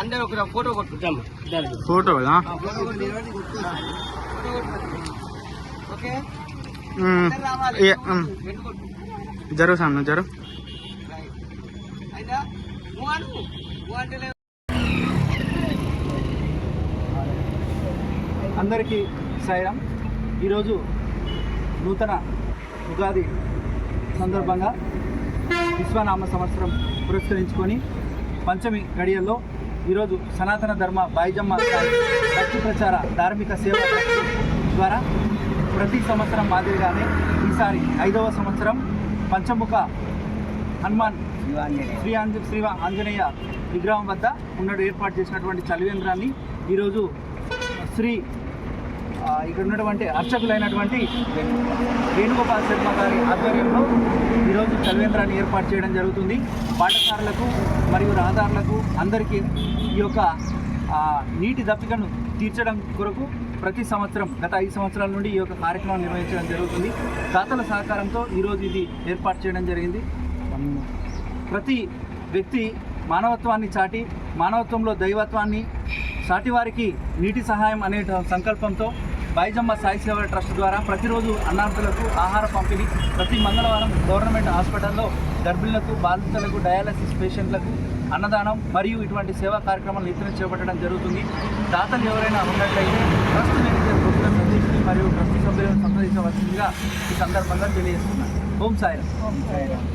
అందరూ ఒక ఫోటో కొట్టుకుంటాం. ఫోటో ఓకే జరుగు జరు అందరికీ సాయిరామ్. ఈరోజు నూతన ఉగాది సందర్భంగా విశ్వనామ సంవత్సరం పురస్కరించుకొని పంచమి గడియల్లో ఈరోజు సనాతన ధర్మ బాయిజమ్మ భక్తి ప్రచార ధార్మిక సేవ ద్వారా ప్రతి సంవత్సరం మాదిరిగానే ఈసారి 5వ సంవత్సరం పంచముఖ హనుమాన్ శ్రీ ఆంజనేయ విగ్రహం వద్ద ఉన్నట్టు ఏర్పాటు చేసినటువంటి చలివేంద్రాన్ని ఈరోజు ఇక్కడ ఉన్నటువంటి అర్చకులైనటువంటి వేణుగోపాల్ శర్మ గారి ఆధ్వర్యంలో ఈరోజు చలివేంద్రాన్ని ఏర్పాటు చేయడం జరుగుతుంది. పాఠశాలలకు మరియు రహదారులకు అందరికీ ఈ యొక్క నీటి దప్పికను తీర్చడం కొరకు ప్రతి సంవత్సరం గత 5 సంవత్సరాల నుండి ఈ యొక్క కార్యక్రమం నిర్వహించడం జరుగుతుంది. దాతల సహకారంతో ఈరోజు ఇది ఏర్పాటు చేయడం జరిగింది. ప్రతి వ్యక్తి మానవత్వాన్ని చాటి మానవత్వంలో దైవత్వాన్ని సాటివారికి నీటి సహాయం అనే సంకల్పంతో బాయిజమ్మ సాయి సేవ ట్రస్ట్ ద్వారా ప్రతిరోజు అన్నార్థులకు ఆహార పంపిణీ, ప్రతి మంగళవారం గవర్నమెంట్ హాస్పిటల్లో గర్భిణులకు, బాధితులకు, డయాలసిస్ పేషెంట్లకు అన్నదానం మరియు ఇటువంటి సేవా కార్యక్రమాలు నిత్యం చేపట్టడం జరుగుతుంది. దాతలు ఎవరైనా ఉన్నట్లయితే ట్రస్ట్ మేనేజర్ ప్రొఫెసర్ సతీష్ని మరియు ట్రస్ట్ సభ్యులను సంప్రదించవలసిందిగా ఈ సందర్భంగా తెలియజేస్తున్నాను. ఓం సాయిరామ్.